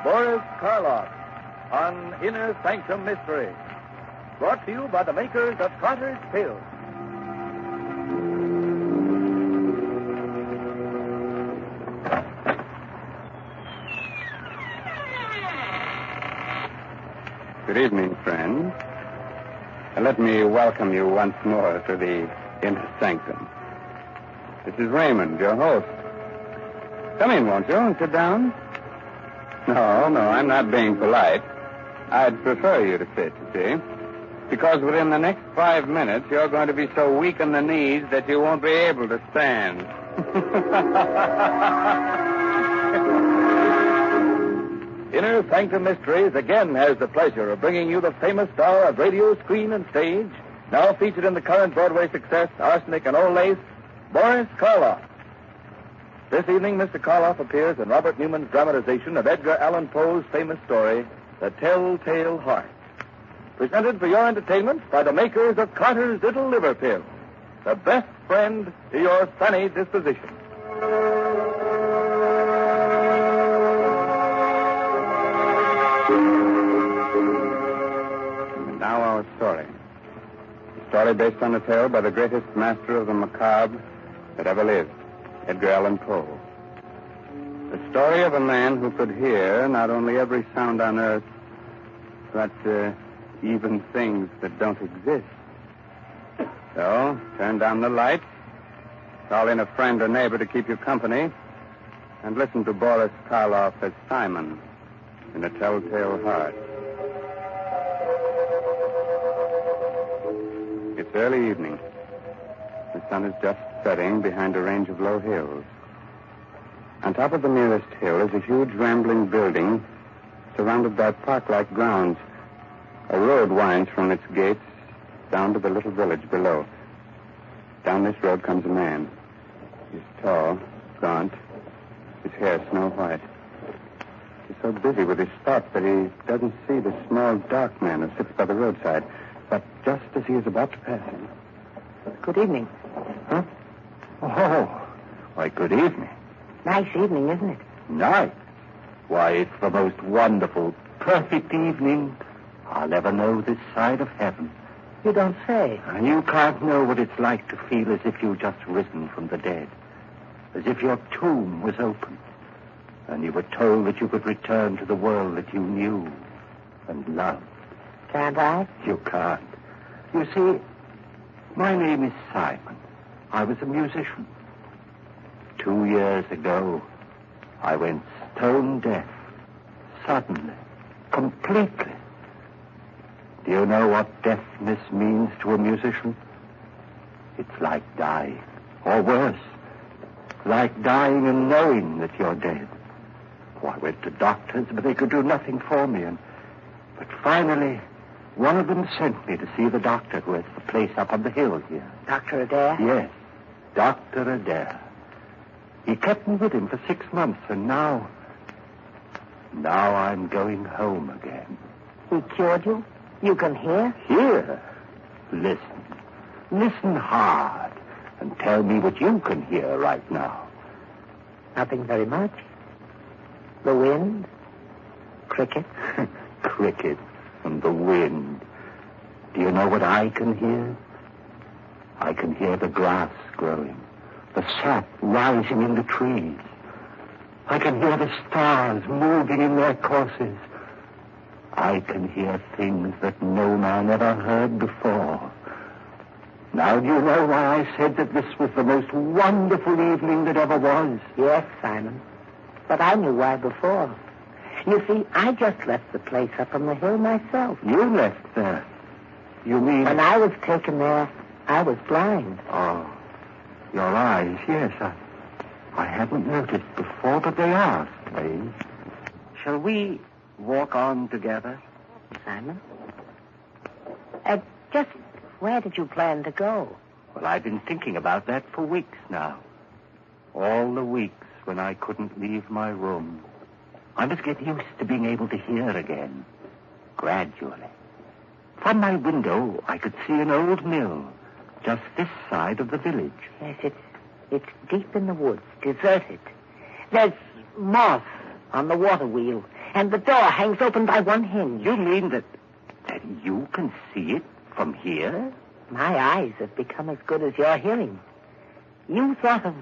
Boris Karloff on Inner Sanctum Mysteries. Brought to you by the makers of Carter's Pills. Good evening, friends. Let me welcome you once more to the Inner Sanctum. This is Raymond, your host. Come in, won't you, and sit down? No, I'm not being polite. I'd prefer you to sit, you see. Because within the next 5 minutes, you're going to be so weak in the knees that you won't be able to stand. Inner Sanctum Mysteries again has the pleasure of bringing you the famous star of radio, screen, and stage, now featured in the current Broadway success, Arsenic and Old Lace, Boris Karloff. This evening, Mr. Karloff appears in Robert Newman's dramatization of Edgar Allan Poe's famous story, The Telltale Heart. Presented for your entertainment by the makers of Carter's Little Liver Pill, the best friend to your sunny disposition. And now our story. A story based on a tale by the greatest master of the macabre that ever lived, Edgar Allan Poe. The story of a man who could hear not only every sound on earth, but even things that don't exist. So, turn down the lights, call in a friend or neighbor to keep you company, and listen to Boris Karloff as Simon in The Telltale Heart. It's early evening. The sun is just setting behind a range of low hills. On top of the nearest hill is a huge rambling building surrounded by park-like grounds. A road winds from its gates down to the little village below. Down this road comes a man. He's tall, gaunt, his hair snow white. He's so busy with his thoughts that he doesn't see the small, dark man who sits by the roadside. But just as he is about to pass him... Good evening. Huh? Oh, why, good evening. Nice evening, isn't it? Nice? Why, it's the most wonderful, perfect evening I'll ever know this side of heaven. You don't say. And you can't know what it's like to feel as if you'd just risen from the dead. As if your tomb was open. And you were told that you could return to the world that you knew and loved. Can't I? You can't. You see, my name is Simon. I was a musician. 2 years ago, I went stone deaf. Suddenly. Completely. Do you know what deafness means to a musician? It's like dying. Or worse. Like dying and knowing that you're dead. Oh, I went to doctors, but they could do nothing for me. But finally, one of them sent me to see the doctor who has the place up on the hill here. Dr. Adair? Yes, Dr. Adair. He kept me with him for 6 months, and now I'm going home again. He cured you? You can hear? Hear? Listen. Listen hard, and tell me what you can hear right now. Nothing very much. The wind. Crickets. Crickets and the wind. Do you know what I can hear? I can hear the grass growing, the sap rising in the trees. I can hear the stars moving in their courses. I can hear things that no man ever heard before. Now, do you know why I said that this was the most wonderful evening that ever was? Yes, Simon. But I knew why before. You see, I just left the place up on the hill myself. You left there? You mean... When I was taken there, I was blind. Oh, your eyes, yes. I hadn't noticed before, but they are strange. Shall we walk on together? Simon? Just where did you plan to go? Well, I've been thinking about that for weeks now. All the weeks when I couldn't leave my room. I must get used to being able to hear again, gradually. From my window, I could see an old mill, just this side of the village. Yes, it's deep in the woods, deserted. There's moss on the water wheel. And the door hangs open by one hinge. You mean that you can see it from here? My eyes have become as good as your hearing. You thought of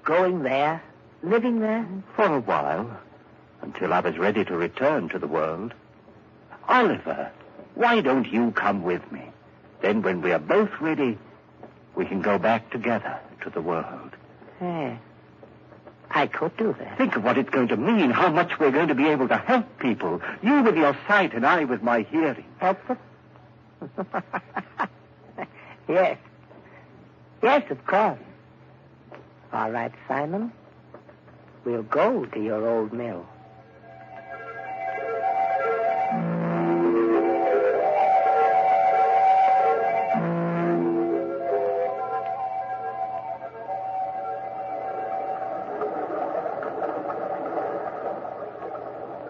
going there, living there? For a while, until I was ready to return to the world. Oliver, why don't you come with me? Then when we are both ready, we can go back together to the world. I could do that. Think of what it's going to mean, how much we're going to be able to help people. You with your sight and I with my hearing. Help them? Yes. Yes, of course. All right, Simon. We'll go to your old mill.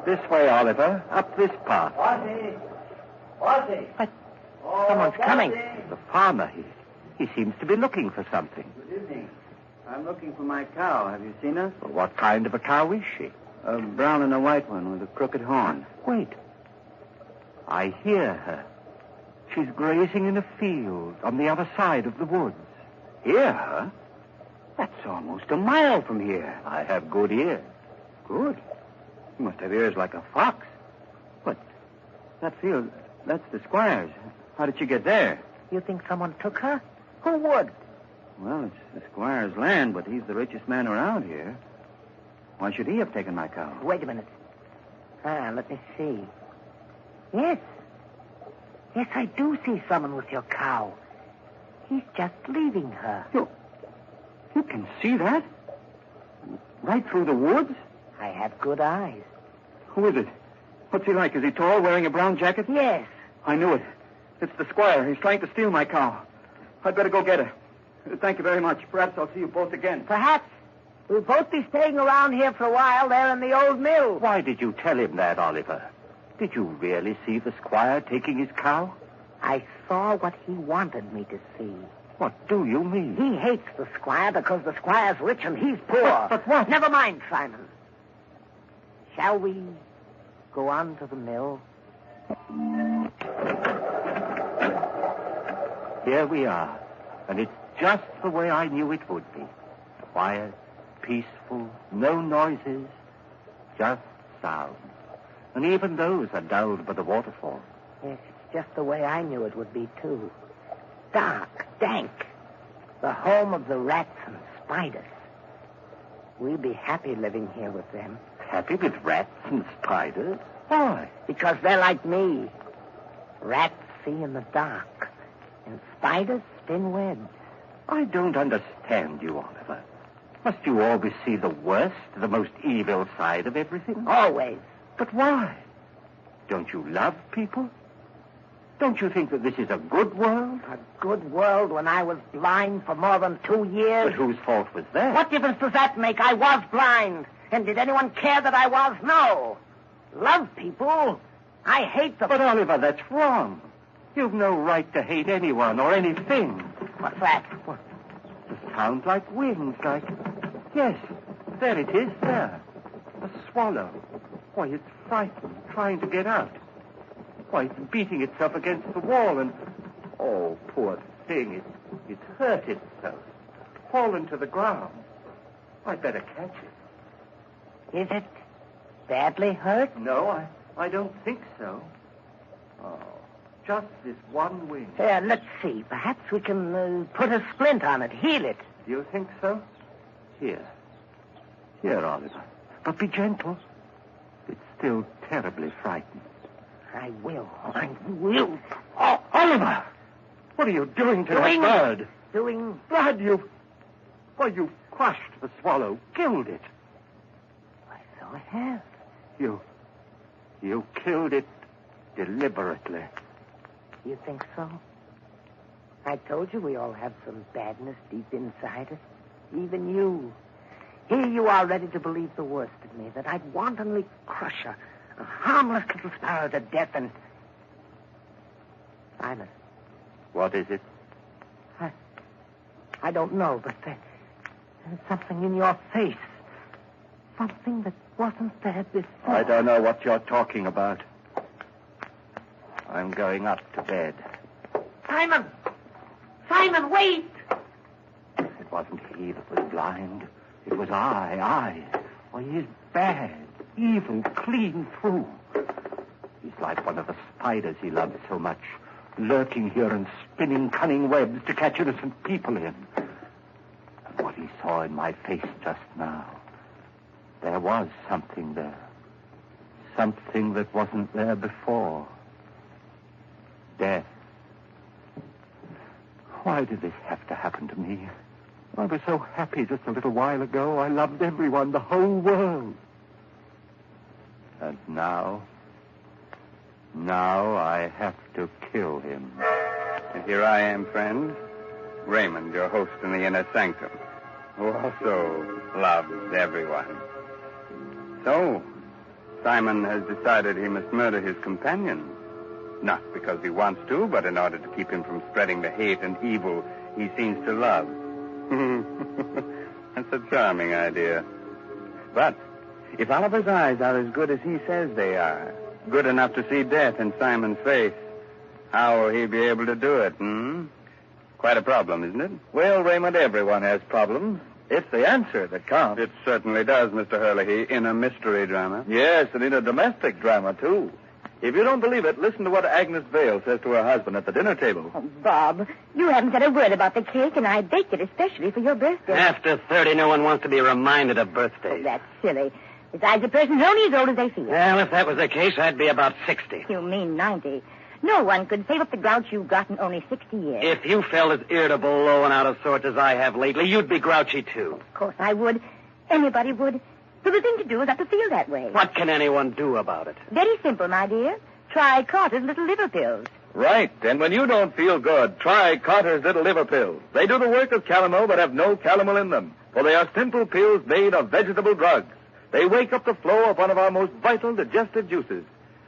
This way, Oliver. Up this path. What? Someone's coming. The farmer, he seems to be looking for something. Good evening. I'm looking for my cow. Have you seen her? Well, what kind of a cow is she? A brown and a white one with a crooked horn. Wait. I hear her. She's grazing in a field on the other side of the woods. Hear her? That's almost a mile from here. I have good ears. Good. You must have ears like a fox. But that field, that's the squire's. How did she get there? You think someone took her? Who would? Well, it's the squire's land, but he's the richest man around here. Why should he have taken my cow? Wait a minute. Let me see. Yes. Yes, I do see someone with your cow. He's just leaving her. You can see that? Right through the woods? I have good eyes. Who is it? What's he like? Is he tall, wearing a brown jacket? Yes. I knew it. It's the squire. He's trying to steal my cow. I'd better go get her. Thank you very much. Perhaps I'll see you both again. Perhaps. We'll both be staying around here for a while there in the old mill. Why did you tell him that, Oliver? Did you really see the squire taking his cow? I saw what he wanted me to see. What do you mean? He hates the squire because the squire's rich and he's poor. But what? Never mind, Simon. Shall we go on to the mill? Here we are. And it's just the way I knew it would be. Quiet, peaceful, no noises, just sound. And even those are dulled by the waterfall. Yes, it's just the way I knew it would be, too. Dark, dank. The home of the rats and spiders. We'll be happy living here with them. Happy with rats and spiders? Why? Because they're like me. Rats see in the dark, and spiders spin webs. I don't understand you, Oliver. Must you always see the worst, the most evil side of everything? Always. But why? Don't you love people? Don't you think that this is a good world? A good world when I was blind for more than 2 years. But whose fault was that? What difference does that make? I was blind. And did anyone care that I was? No. Love people. I hate them. But, Oliver, that's wrong. You've no right to hate anyone or anything. What's that? What? It sounds like wings, like... Yes, there it is, there. A swallow. Why, it's frightened, trying to get out. Why, it's beating itself against the wall and... Oh, poor thing, it's hurt itself. Fallen to the ground. I'd better catch it. Is it badly hurt? No, I don't think so. Oh, just this one wing. Let's see. Perhaps we can put a splint on it, heal it. You think so? Here, Oliver. But be gentle. It's still terribly frightened. I will. Oh, Oliver! What are you doing to that bird? Doing... Blood, you've crushed the swallow, killed it. Why, so I have. You killed it deliberately. You think so? I told you we all have some badness deep inside us. Even you. Here you are ready to believe the worst of me, that I'd wantonly crush a harmless little sparrow to death and... Simon. What is it? I don't know, but there's something in your face. Something that wasn't there before. I don't know what you're talking about. I'm going up to bed. Simon! Simon, wait! It wasn't he that was blind. It was I. Well, he's bad, evil, clean through. He's like one of the spiders he loves so much, lurking here and spinning cunning webs to catch innocent people in. And what he saw in my face just now, there was something there. Something that wasn't there before. Death. Why did this have to happen to me? I was so happy just a little while ago. I loved everyone, the whole world. And now I have to kill him. And here I am, friend, Raymond, your host in the inner sanctum, who also loves everyone. So, Simon has decided he must murder his companion. Not because he wants to, but in order to keep him from spreading the hate and evil he seems to love. That's a charming idea. But if Oliver's eyes are as good as he says they are, good enough to see death in Simon's face, how will he be able to do it, Quite a problem, isn't it? Well, Raymond, everyone has problems. It's the answer that counts. It certainly does, Mr. Hurley, in a mystery drama. Yes, and in a domestic drama, too. If you don't believe it, listen to what Agnes Vale says to her husband at the dinner table. Oh, Bob, you haven't said a word about the cake, and I baked it especially for your birthday. After 30, no one wants to be reminded of birthdays. Oh, that's silly. Besides, a person's only as old as they feel. Well, if that was the case, I'd be about 60. You mean 90. No one could save up the grouch you've got in only 60 years. If you felt as irritable, low, and out of sorts as I have lately, you'd be grouchy, too. Of course I would. Anybody would. So the thing to do is not to feel that way. What can anyone do about it? Very simple, my dear. Try Carter's little liver pills. Right. And when you don't feel good, try Carter's little liver pills. They do the work of calomel but have no calomel in them. For they are simple pills made of vegetable drugs. They wake up the flow of one of our most vital digestive juices.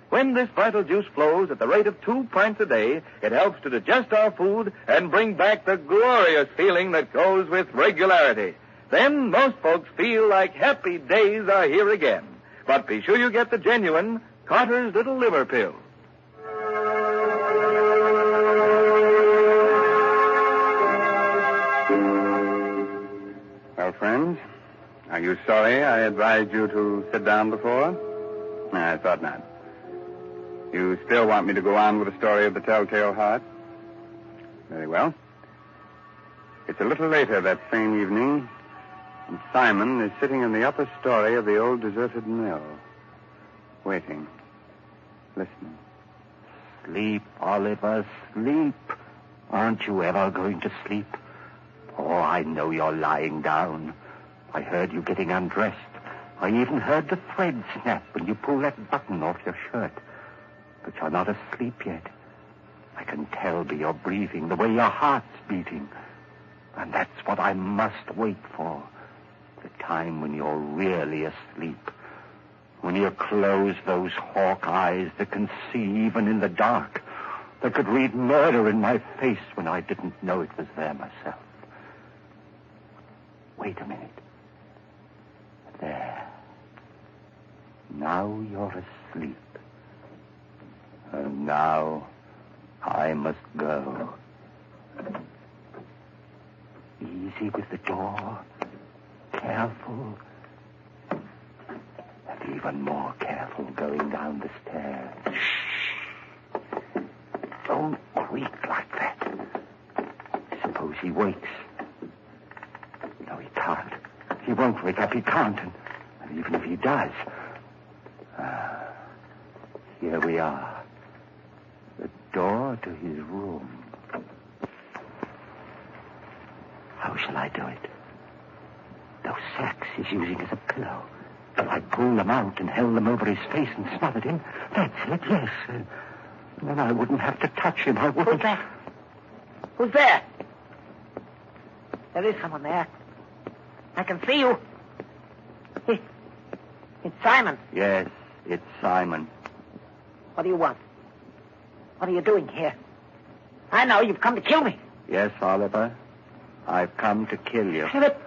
When this vital juice flows at the rate of 2 pints a day, it helps to digest our food and bring back the glorious feeling that goes with regularity. Then most folks feel like happy days are here again. But be sure you get the genuine Carter's little liver pill. Well, friends, are you sorry I advised you to sit down before? I thought not. You still want me to go on with the story of the Telltale Heart? Very well. It's a little later that same evening, and Simon is sitting in the upper story of the old deserted mill, waiting, listening. Sleep, Oliver, sleep. Aren't you ever going to sleep? Oh, I know you're lying down. I heard you getting undressed. I even heard the thread snap when you pulled that button off your shirt. But you're not asleep yet. I can tell by your breathing, the way your heart's beating. And that's what I must wait for. The time when you're really asleep. When you close those hawk eyes that can see even in the dark. That could read murder in my face when I didn't know it was there myself. Wait a minute. There. Now you're asleep. And now I must go. Easy with the door. Careful. And even more careful going down the stairs. Shh. Don't creak like that. Suppose he wakes. No, he can't. He won't wake up. He can't. And even if he does... here we are. The door to his room. How shall I do it? Those sacks he's using as a pillow. If I pulled them out and held them over his face and smothered him, that's it, yes. And then I wouldn't have to touch him. I wouldn't... Who's that? Who's there? There is someone there. I can see you. It's Simon. Yes, it's Simon. What do you want? What are you doing here? I know you've come to kill me. Yes, Oliver. I've come to kill you. Philip,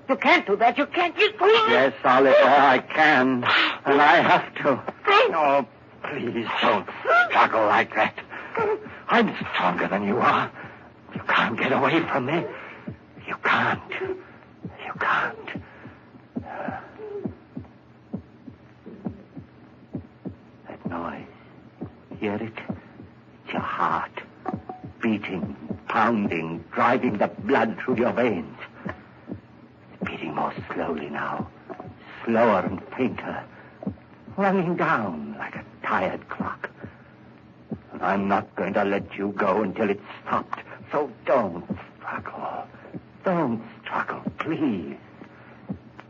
You can't do that. You can't. Yes, Oliver, I can. And I have to. Oh, please don't struggle like that. I'm stronger than you are. You can't get away from me. You can't. You can't. That noise. Hear it? It's your heart. Beating, pounding, driving the blood through your veins. It's beating more slowly now. Slower and fainter. Running down like a tired clock. And I'm not going to let you go until it's stopped. So don't struggle. Don't struggle, please.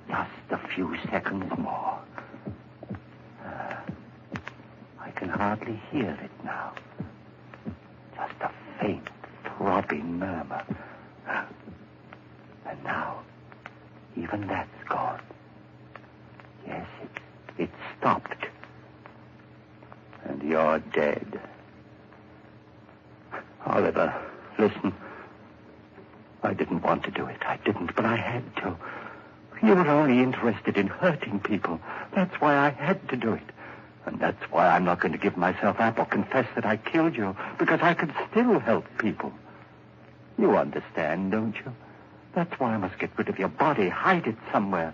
Just a few seconds more. I can hardly hear it now. Just a faint, throbbing murmur. And now, even that's gone. Yes, it stopped. And you're dead. Oliver, listen. I didn't want to do it. I didn't, but I had to. You were only interested in hurting people. That's why I had to do it. And that's why I'm not going to give myself up or confess that I killed you, because I can still help people. You understand, don't you? That's why I must get rid of your body, hide it somewhere.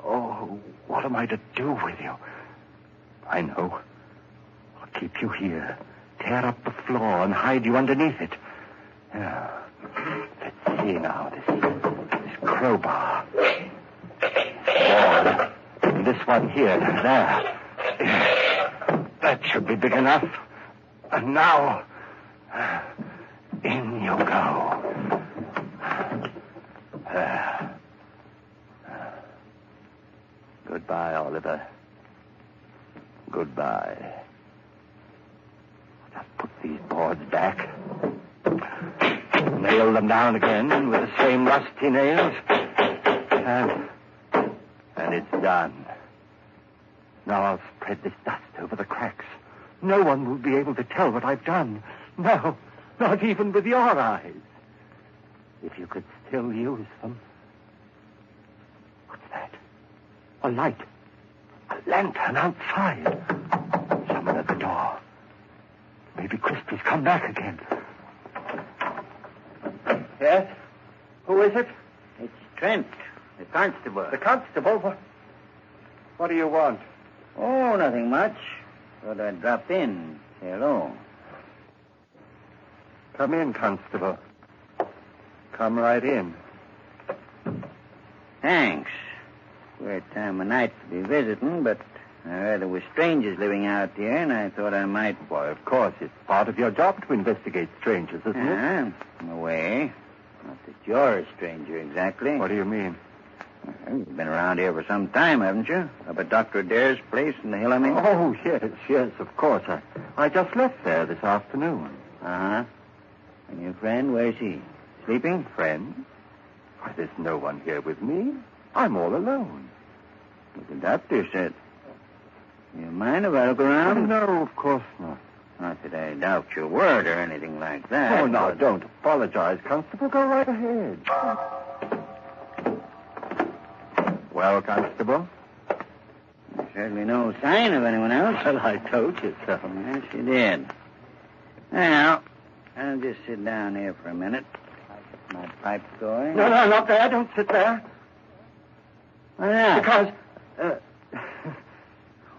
Oh, what am I to do with you? I know. I'll keep you here, tear up the floor and hide you underneath it. Yeah. Let's see now, this crowbar. Ball. And this one here, there. That should be big enough. And now, in you go. Goodbye, Oliver. Goodbye. Just put these boards back. Nail them down again with the same rusty nails. And it's done. Now I'll spread this dust over the cracks. No one will be able to tell what I've done. No, not even with your eyes. If you could still use them. What's that? A light. A lantern outside. Someone at the door. Maybe Christie's come back again. Yes? Who is it? It's Trent, the constable. The constable? What do you want? Oh, nothing much. Thought I'd drop in. Say hello. Come in, constable. Come right in. Thanks. Weird time of night to be visiting, but I heard there were strangers living out here, and I thought I might... Why, of course, it's part of your job to investigate strangers, isn't it? In a way. Not that you're a stranger, exactly. What do you mean? Well, you've been around here for some time, haven't you? Up at Dr. Adair's place in the hill, I mean? Oh, yes, of course. I just left there this afternoon. Uh-huh. And your friend, where's he? Sleeping? Friend? Why, there's no one here with me. I'm all alone. What the doctor said. You mind if I look around? No, of course not. Not that I doubt your word or anything like that. Oh, no, don't apologize, Constable. Go right ahead. Well, Constable? There's certainly no sign of anyone else. Well, I told you so. Yes, you did. Well, I'll just sit down here for a minute. I'll get my pipe going. No, not there. Don't sit there. Why not? Because,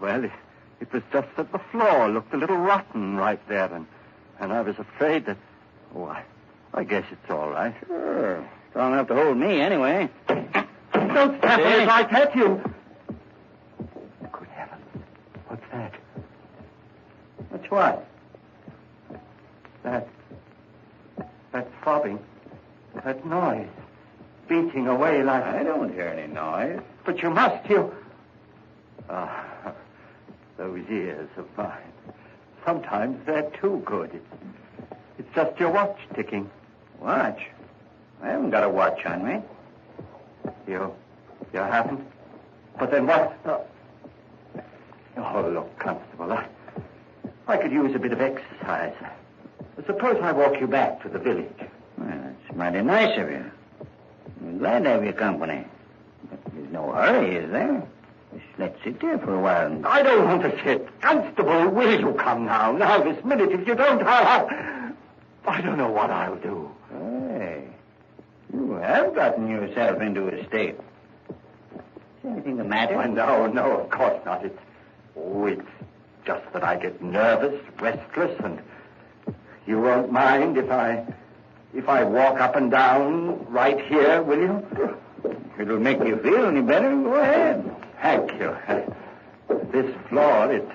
well, it was just that the floor looked a little rotten right there, and I was afraid that... Oh, I guess it's all right. Sure. Strong enough to hold me, anyway. Don't step on it like that, you... Good heavens. What's that? What's what? That throbbing. That noise. Beating away like... I don't hear any noise. But you must, you... Ah, those ears of mine. Sometimes they're too good. It's just your watch ticking. Watch? I haven't got a watch on me. You haven't? But then what? Oh, look, Constable, I could use a bit of exercise. Suppose I walk you back to the village. Well, that's mighty nice of you. I'm glad to have your company. But there's no hurry, is there? Just let's sit there for a while. I don't want to sit. Constable, will you come now? Now, this minute. If you don't, I don't know what I'll do. Hey, you have gotten yourself into a state. Is anything the matter? Well, no, of course not. It's just that I get nervous, restless, and you won't mind if I walk up and down right here, will you? It'll make you feel any better. Go ahead. Thank you. This floor, it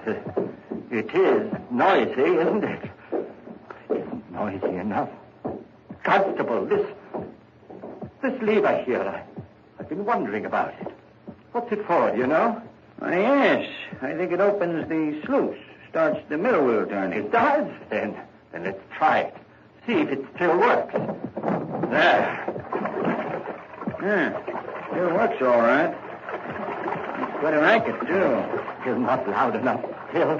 is noisy, isn't it? It isn't noisy enough. Constable, this lever here, I've been wondering about it. What's it for, do you know? Why, yes. I think it opens the sluice, starts the middle wheel turning. It does? Then let's try it. See if it still works. There. Yeah, still works all right. It's quite a racket, too. You're not loud enough still.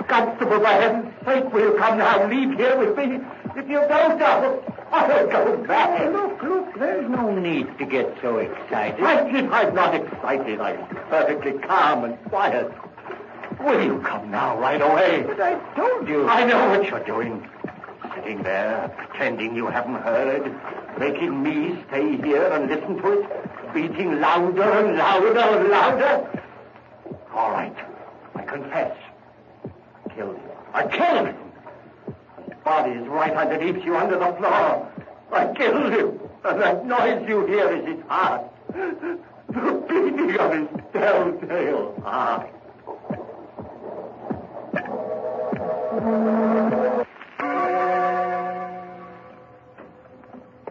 Constable, for heaven's sake, will you come now? Leave here with me. If you don't, I'll go back. Look, there's no need to get so excited. I'm not excited. I'm perfectly calm and quiet. Will you come now, right away? But I told you. I know what you're doing. Sitting there, pretending you haven't heard, making me stay here and listen to it, beating louder and louder and louder. All right, I confess. I killed him. I killed him. His body is right underneath you, under the floor. I killed him, and that noise you hear is his heart. The beating of his telltale heart.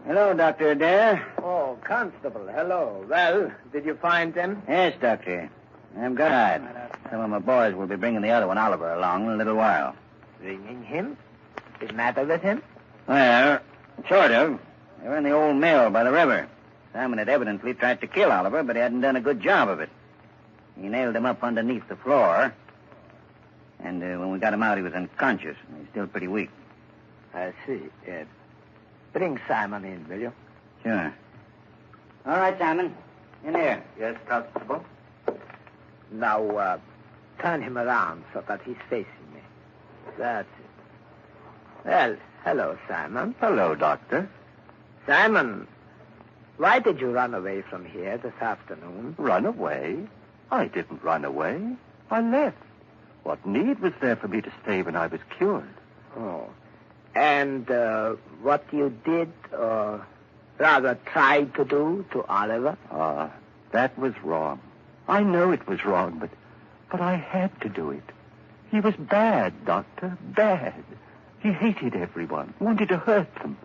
Hello, Dr. Adair. Oh, Constable, hello. Well, did you find them? Yes, Doctor. I'm glad. Some of my boys will be bringing the other one, Oliver, along in a little while. Bringing him? What's the matter with him? Well, sort of. They were in the old mill by the river. Simon had evidently tried to kill Oliver, but he hadn't done a good job of it. He nailed him up underneath the floor. And when we got him out, he was unconscious. And he's still pretty weak. I see. Bring Simon in, will you? Sure. All right, Simon. In here. Yes, Constable? Now, turn him around so that he's facing me. That's it. Well, hello, Simon. Hello, Doctor. Simon, why did you run away from here this afternoon? Run away? I didn't run away. I left. What need was there for me to stay when I was cured? Oh. And what you did, or rather tried to do to Oliver? That was wrong. I know it was wrong, but I had to do it. He was bad, Doctor, bad. He hated everyone, wanted to hurt them,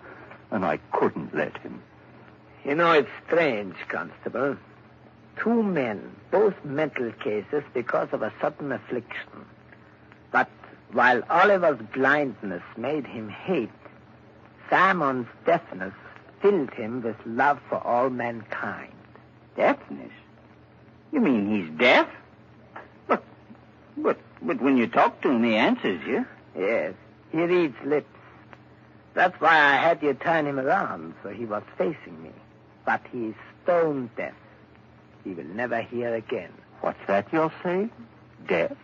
and I couldn't let him. You know, it's strange, Constable. 2 men, both mental cases because of a sudden affliction. But while Oliver's blindness made him hate, Simon's deafness filled him with love for all mankind. Deafness? You mean he's deaf? But when you talk to him, he answers you. Yes, he reads lips. That's why I had you turn him around, so he was facing me. But he's stone deaf. He will never hear again. What's that you're saying? Deaf?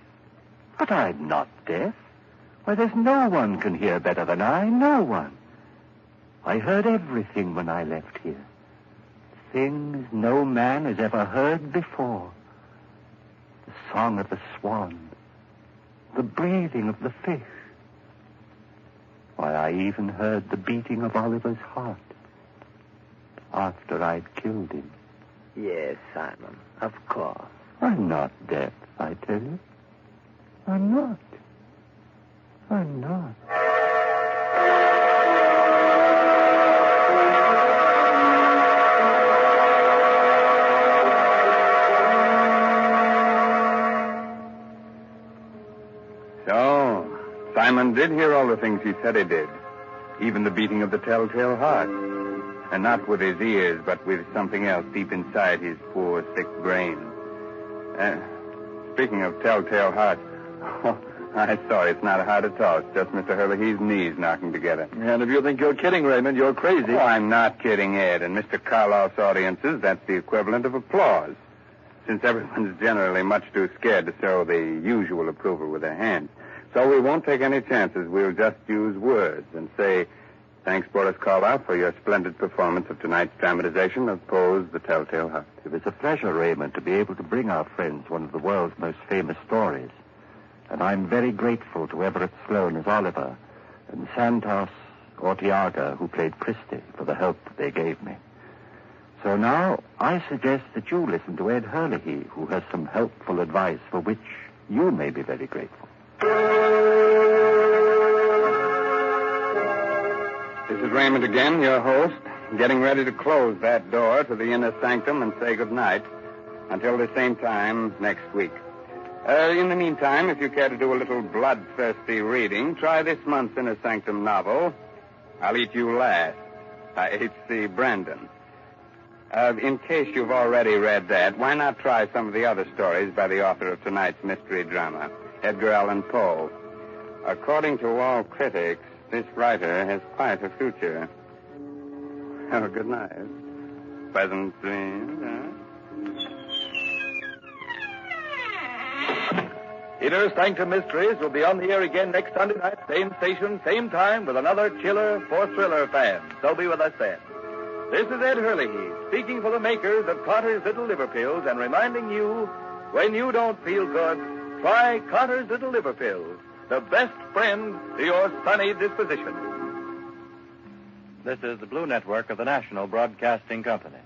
But I'm not deaf. Why, there's no one can hear better than I. No one. I heard everything when I left here. Things no man has ever heard before. The song of the swan. The breathing of the fish. Why, I even heard the beating of Oliver's heart. After I'd killed him. Yes, Simon, of course. I'm not deaf, I tell you. I'm not. I'm not. So, Simon did hear all the things he said he did. Even the beating of the telltale heart. And not with his ears, but with something else deep inside his poor, sick brain. Speaking of telltale heart, I'm sorry, it's not hard at all. It's just Mr. Herlihy's knees knocking together. And if you think you're kidding, Raymond, you're crazy. Oh, I'm not kidding, Ed. In Mr. Karloff's audiences, that's the equivalent of applause. Since everyone's generally much too scared to show the usual approval with their hands. So we won't take any chances. We'll just use words and say, thanks, Boris Karloff, for your splendid performance of tonight's dramatization of Poe's The Telltale Heart. It was a pleasure, Raymond, to be able to bring our friends one of the world's most famous stories. And I'm very grateful to Everett Sloane as Oliver and Santos Ortiaga, who played Christie, for the help that they gave me. So now I suggest that you listen to Ed Herlihy, who has some helpful advice for which you may be very grateful. This is Raymond again, your host, getting ready to close that door to the inner sanctum and say goodnight until the same time next week. In the meantime, if you care to do a little bloodthirsty reading, try this month's Inner Sanctum novel, I'll Eat You Last, by H.C. Brandon. In case you've already read that, why not try some of the other stories by the author of tonight's mystery drama, Edgar Allan Poe? According to all critics, this writer has quite a future. Have a good night. Pleasant dreams, huh? Inner Sanctum Mysteries will be on the air again next Sunday night, same station, same time, with another chiller for thriller fans. So be with us then. This is Ed Herlihy, speaking for the makers of Carter's Little Liver Pills and reminding you, when you don't feel good, try Carter's Little Liver Pills, the best friend to your sunny disposition. This is the Blue Network of the National Broadcasting Company.